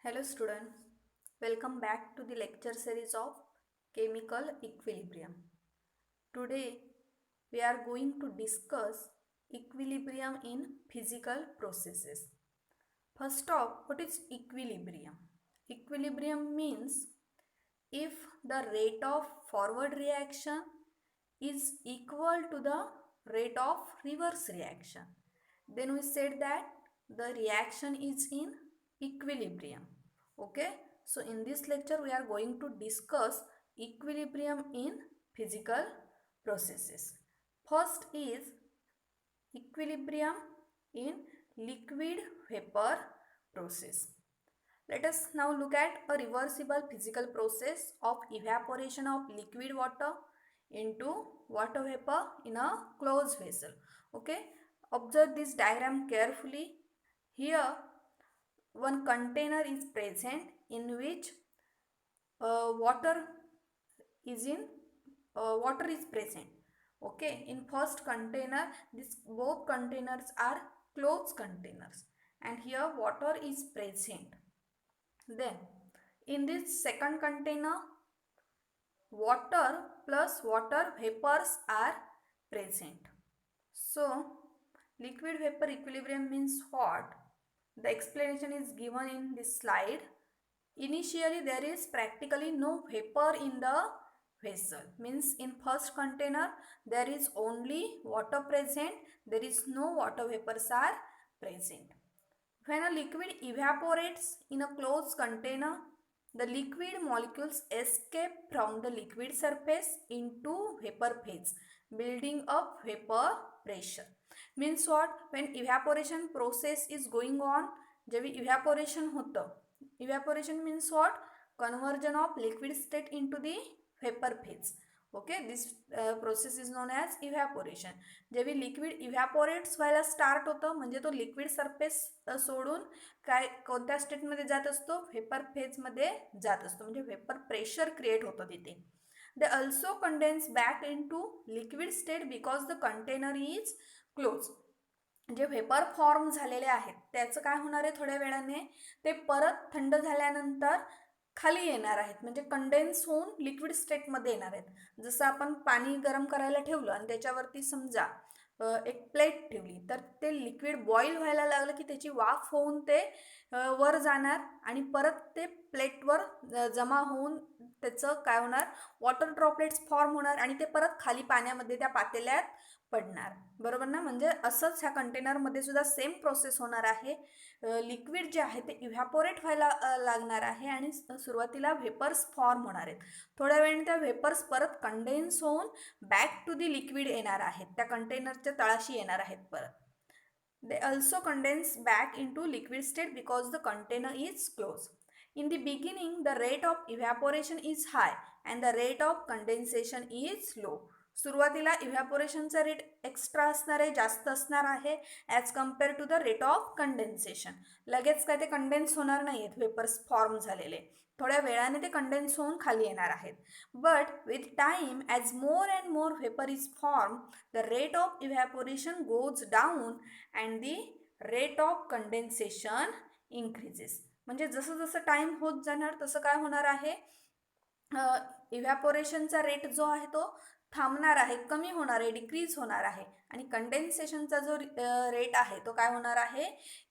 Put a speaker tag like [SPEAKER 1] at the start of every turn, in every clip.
[SPEAKER 1] Hello students, welcome back to the lecture series of Chemical Equilibrium. Today we are going to discuss equilibrium in physical processes. First off, what is equilibrium? Equilibrium means if the rate of forward reaction is equal to the rate of reverse reaction, then we said that the reaction is in equilibrium. Okay, so in this lecture we are going to discuss equilibrium in physical processes. First is equilibrium in liquid vapor process. Let us now look at a reversible physical process of evaporation of liquid water into water vapor in a closed vessel. Okay, observe this diagram carefully. Here one container is present in which water is in water is present. Okay, in first container this both containers are closed containers and here water is present. Then in this second container water plus water vapors are present. So liquid vapor equilibrium means what? The explanation is given in this slide. Initially there is practically no vapor in the vessel, means in first container there is only water present, there is no water vapors are present. When a liquid evaporates in a closed container, the liquid molecules escape from the liquid surface into vapor phase, building up vapor pressure. Means what? When evaporation process is going on, जेव्हा evaporation होतं, evaporation means what? Conversion of liquid state into the vapor phase. Okay, this process is known as evaporation. जेव्हा liquid इव्हॅपोरेट्स व्हायला start होतं म्हणजे तो liquid surface सोडून काय कोणत्या स्टेटमध्ये जात असतो? व्हेपर फेजमध्ये जात असतो, म्हणजे व्हेपर प्रेशर क्रिएट होतं तिथे. They also condense back into liquid state because the container is close. जे व्हेपर फॉर्म झालेले आहेत त्याचं काय होणार आहे? थोड्या वेळाने ते परत थंड झाल्यानंतर खाली येणार आहेत, म्हणजे कंडेन्स होऊन लिक्विड स्टेटमध्ये येणार आहेत. जसं आपण पाणी गरम करायला ठेवलं आणि त्याच्यावरती समजा एक प्लेट ठेवली तर ते लिक्विड बॉईल व्हायला लागलं की त्याची वाफ होऊन ते वर जाणार आणि परत ते प्लेटवर जमा होऊन त्याचं काय होणार? वॉटर ड्रॉपलेट्स फॉर्म होणार आणि ते परत खाली पाण्यामध्ये त्या पातेल्यात पडणार. बरोबर ना? म्हणजे असंच ह्या कंटेनरमध्ये सुद्धा सेम प्रोसेस होणार आहे. लिक्विड जे आहे ते इव्हॅपोरेट व्हायला लागणार आहे आणि सुरुवातीला व्हेपर्स फॉर्म होणार आहेत. थोड्या वेळाने त्या व्हेपर्स परत कंडेन्स होऊन बॅक टू दी लिक्विड येणार आहेत, त्या कंटेनरच्या तळाशी येणार आहेत परत. They also condense back into liquid state because the container is closed. In the beginning, the rate of evaporation is high and the rate of condensation is low. सुरुवातीला इव्हॅपोरेशनचा rate extra असणार आहे, जास्त असणार आहे as compare to the rate of condensation. लगेच काय ते condense होणार नाही आहेत व्हेपर्स फॉर्म झालेले, थोड्या वेळाने ते कंडेन्स होऊन खाली येणार आहेत. But with time as more and more vapour is form, the rate of evaporation goes down and the rate of condensation increases. म्हणजे जसं जसं टाईम होत जाणार तसं काय होणार आहे? इव्हॅपोरेशनचा रेट जो आहे तो थांबणार आहे, कमी होणार आहे, डिक्रीज होणार आहे आणि कंडेन्सेशनचा जो रेट आहे तो काय होणार आहे?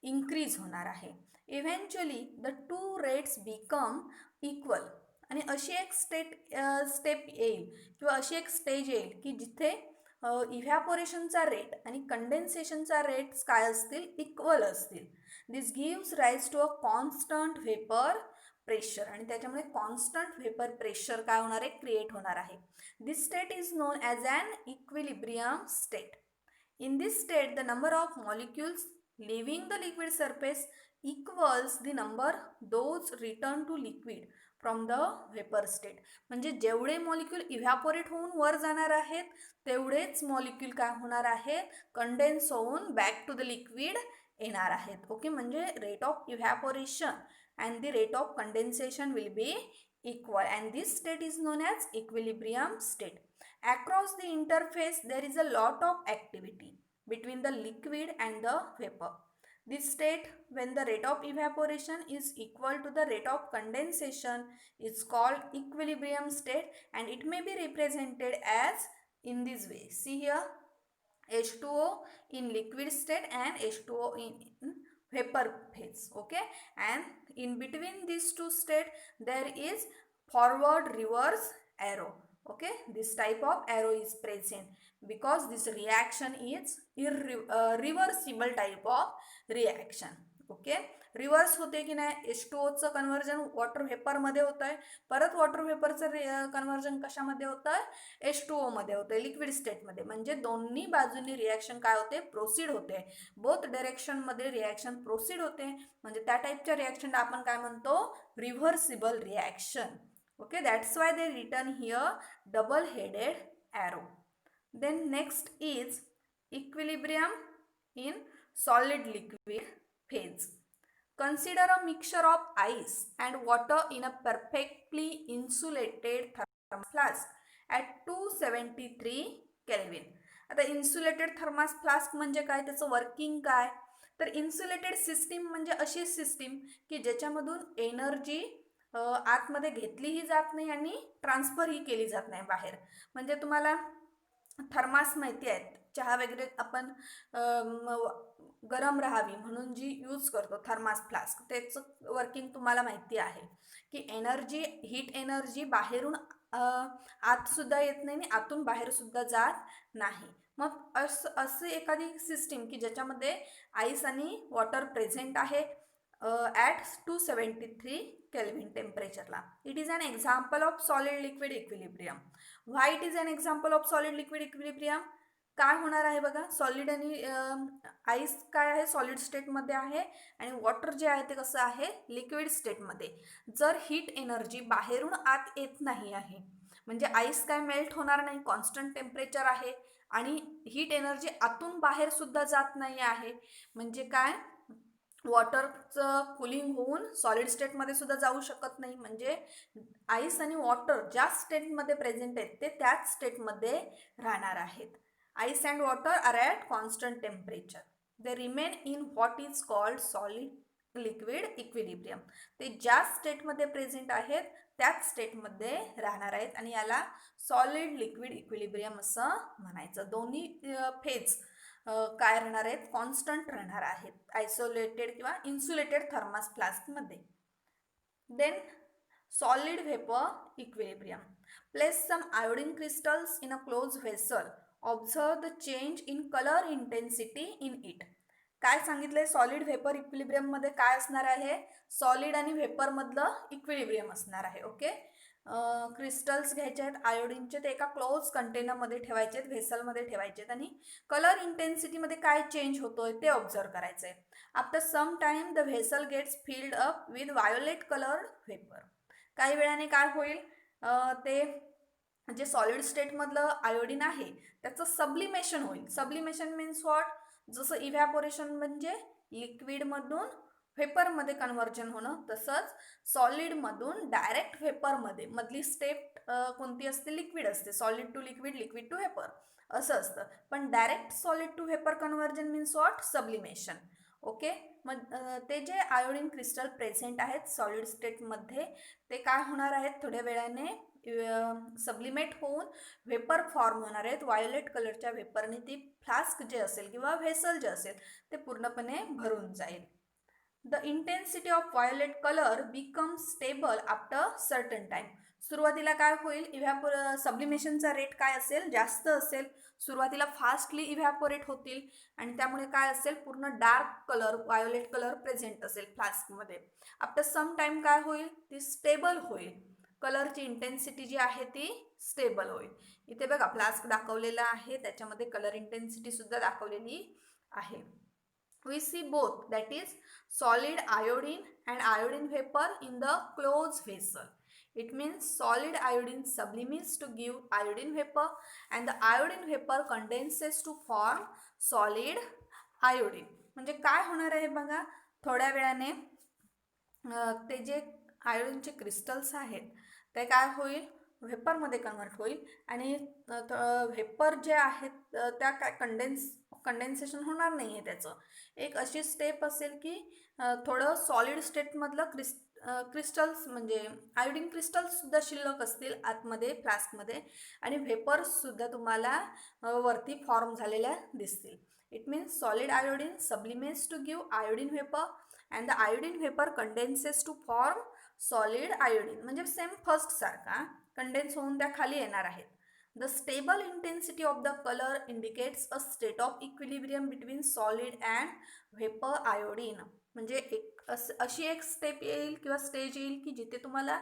[SPEAKER 1] इन्क्रीज होणार आहे. Eventually the two rates become equal. आणि अशी एक स्टेप येईल किंवा अशी एक स्टेज येईल की जिथे इव्हॅपोरेशनचा रेट आणि कंडेन्सेशनचा रेट्स काय असतील? इक्वल असतील. This gives rise to a constant vapour pressure आणि त्याच्यामुळे कॉन्स्टंट व्हेपर प्रेशर काय होणार आहे? क्रिएट होणार आहे. This state is known as an equilibrium state. In this state, the number of molecules leaving the liquid surface equals the number those return to liquid from the vapor state. म्हणजे जेवढे molecule evaporate होऊन वर जाणार आहेत तेवढेच molecule काय होणार आहेत? कंडेन्स होऊन बॅक टू द लिक्विड येणार आहेत. ओके, म्हणजे rate of evaporation and the rate of condensation will be equal and this state is known as equilibrium state. Across the interface there is a lot of activity between the liquid and the vapor. This state, when the rate of evaporation is equal to the rate of condensation, is called equilibrium state, and it may be represented as in this way. See here, H2O in liquid state and H2O in vapor phase. Okay, and in between these two states there is forward reverse arrow. Okay, this type of arrow is present because this reaction is reversible type of reaction. Okay, reverse होते की नाही, H2Oचं conversion water व्हेपरमध्ये होत आहे, परत water व्हेपरचं conversion कशामध्ये होतं आहे, H2O मध्ये होतं आहे, लिक्विड स्टेटमध्ये. म्हणजे दोन्ही बाजूंनी रिॲक्शन काय होते, प्रोसीड होते, बोथ डायरेक्शनमध्ये रिॲक्शन प्रोसीड होते. म्हणजे त्या टाईपच्या रिॲक्शनला आपण काय म्हणतो, reversible reaction. Okay, that's why they return here double headed arrow. Then next is equilibrium in solid liquid phase. Consider a mixture of ice and water in a perfectly insulated thermos flask at 273 Kelvin. आता insulated thermos flask म्हणजे काय, त्याचं working काय, तर insulated system म्हणजे अशी system की ज्याच्यामधून एनर्जी आतमध्ये घेतलीही जात नाही आणि ट्रान्सफरही केली जात नाही बाहेर. म्हणजे तुम्हाला थर्मास माहिती आहेत, चहा वगैरे आपण गरम राहावी म्हणून जी यूज करतो थर्मास फ्लास्क, त्याचं वर्किंग तुम्हाला माहिती आहे की एनर्जी, हीट एनर्जी बाहेरून आतसुद्धा येत नाही आणि आतून बाहेरसुद्धा जात नाही. मग असं एखादी सिस्टीम की ज्याच्यामध्ये आईस आणि वॉटर प्रेझेंट आहे ॲट 273 केल्विन टेम्परेचरला. It is an example of solid liquid equilibrium. Why it is an example of solid liquid equilibrium, काय होणार आहे बघा, सॉलिड आणि आईस काय आहे, सॉलिड स्टेटमध्ये आहे आणि वॉटर जे आहे ते कसं आहे, लिक्विड स्टेटमध्ये. जर हीट एनर्जी बाहेरून आत येत नाही आहे म्हणजे आईस काय मेल्ट होणार नाही, कॉन्स्टंट टेम्परेचर आहे, आणि हीट एनर्जी आतून बाहेर सुद्धा जात नाही आहे म्हणजे काय, वॉटरचं कुलिंग होऊन सॉलिड स्टेटमध्ये सुद्धा जाऊ शकत नाही. म्हणजे आईस आणि वॉटर ज्या स्टेटमध्ये प्रेझेंट आहेत ते त्याच स्टेटमध्ये राहणार आहेत. Ice and water are at constant temperature. They remain in what is called solid liquid equilibrium. ते ज्या स्टेटमध्ये प्रेझेंट आहेत त्याच स्टेटमध्ये राहणार आहेत आणि याला सॉलिड लिक्विड इक्विलिब्रियम असं म्हणायचं. दोन्ही फेज काय राहणार आहेत, कॉन्स्टंट राहणार आहेत आयसोलेटेड किंवा इन्सुलेटेड थर्मास फ्लास्कमध्ये. Then solid vapour equilibrium. Place some iodine crystals in a close vessel. Observe the change in colour intensity in it. काय सांगितलंय, सॉलिड व्हेपर इक्विलिब्रियममध्ये काय असणार आहे, सॉलिड आणि व्हेपरमधलं इक्विलिब्रियम असणार आहे. ओके, क्रिस्टल्स घ्यायचे आहेत आयोडीनचे, ते एका क्लोज कंटेनरमध्ये ठेवायचे आहेत, व्हेसलमध्ये ठेवायचे आहेत आणि कलर इंटेन्सिटीमध्ये काय चेंज होतोय ते ऑब्झर्व करायचं आहे. After some time the vessel gets filled up with violet coloured vapour. काही वेळाने काय होईल, ते जे सॉलिड स्टेटमधलं आयोडीन आहे त्याचं सब्लिमेशन होईल. सब्लिमेशन मीन्स व्हॉट, जसं इव्हॅपोरेशन म्हणजे लिक्विडमधून व्हेपरमध्ये कन्व्हर्जन होणं, तसंच सॉलिडमधून डायरेक्ट व्हेपरमध्ये मधली स्टेप कोणती असते, लिक्विड असते. Solid to liquid, liquid to vapour असं असतं. पण direct solid to vapour conversion means what, sublimation. Okay, मग ते जे आयोडीन क्रिस्टल प्रेझेंट आहेत सॉलिड स्टेटमध्ये ते काय होणार आहेत, थोड्या वेळाने सब्लिमेट होऊन व्हेपर फॉर्म होणार आहेत. व्हायोलेट कलरच्या व्हेपरने ती फ्लास्क जे असेल किंवा व्हेसल जे असेल ते पूर्णपणे भरून जाईल. The intensity of violet colour becomes stubble after certain time. सुरुवातीला काय होईल, सब्लिमेशनचा रेट काय असेल, जास्त असेल, सुरुवातीला फास्टली इव्हॅपोरेट होतील आणि त्यामुळे काय असेल, पूर्ण dark colour, violet colour present असेल फ्लास्कमध्ये. आफ्टर सम टाइम काय होईल, ती स्टेबल होईल, कलरची इंटेन्सिटी जी आहे ती स्टेबल होईल. इथे बघा फ्लास्क दाखवलेला आहे, त्याच्यामध्ये कलर इंटेन्सिटी सुद्धा दाखवलेली आहे. We see both, that is solid iodine and iodine vapor in the closed vessel. It means solid iodine sublimates to give iodine vapor and the iodine vapor condenses to form solid iodine. म्हणजे काय होणार आहे बघा, थोड्या वेळाने ते जे आयोडीनचे crystals आहेत ते काय होईल, व्हेपरमध्ये कन्वर्ट होईल आणि व्हेपर जे आहेत त्या काय कंडेन्सेशन होणार नाही आहे त्याचं. एक अशी स्टेप असेल की थोडं सॉलिड स्टेटमधलं क्रिस्टल्स म्हणजे आयोडीन क्रिस्टल्ससुद्धा शिल्लक असतील आतमध्ये फ्लास्कमध्ये आणि व्हेपर्ससुद्धा तुम्हाला वरती फॉर्म झालेल्या दिसतील. It means solid iodine sublimates to give iodine vapour and the iodine vapour condenses to form solid iodine. म्हणजे सेम फर्स्ट सारखा कंडेन्स होऊन त्या खाली येणार आहेत. The stable intensity of the colour indicates a state of equilibrium between solid and vapour iodine. म्हणजे अशी एक स्टेप येईल किंवा स्टेज येईल की जिथे तुम्हाला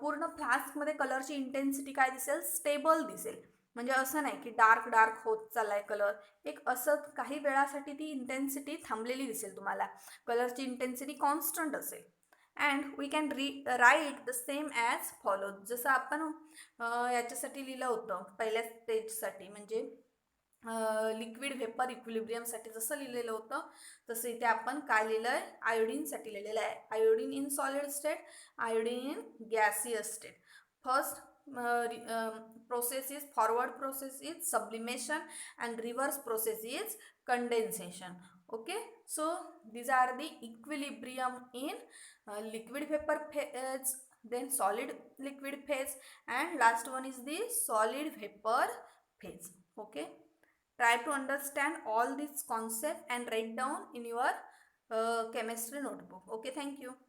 [SPEAKER 1] पूर्ण फ्लास्कमध्ये कलरची इंटेन्सिटी काय दिसेल, स्टेबल दिसेल. म्हणजे असं नाही की डार्क डार्क होत चाललाय कलर, एक असं काही वेळासाठी ती इंटेन्सिटी थांबलेली दिसेल तुम्हाला, कलरची इंटेन्सिटी कॉन्स्टंट असेल. And we can write the same as follow. जसं आपण याच्यासाठी लिहिलं होतं पहिल्या स्टेजसाठी, म्हणजे लिक्विड व्हेपर इक्विलिब्रियमसाठी जसं लिहिलेलं होतं तसं इथे आपण काय लिहिलं आहे, आयोडीनसाठी लिहिलेलं आहे. Iodine in solid state, iodine in gaseous state. First process is forward process is sublimation and reverse process is condensation. Okay, so these are the equilibrium in liquid vapor phase, then solid liquid phase, and last one is the solid vapor phase. Okay, try to understand all these concepts and write down in your chemistry notebook. Okay, thank you.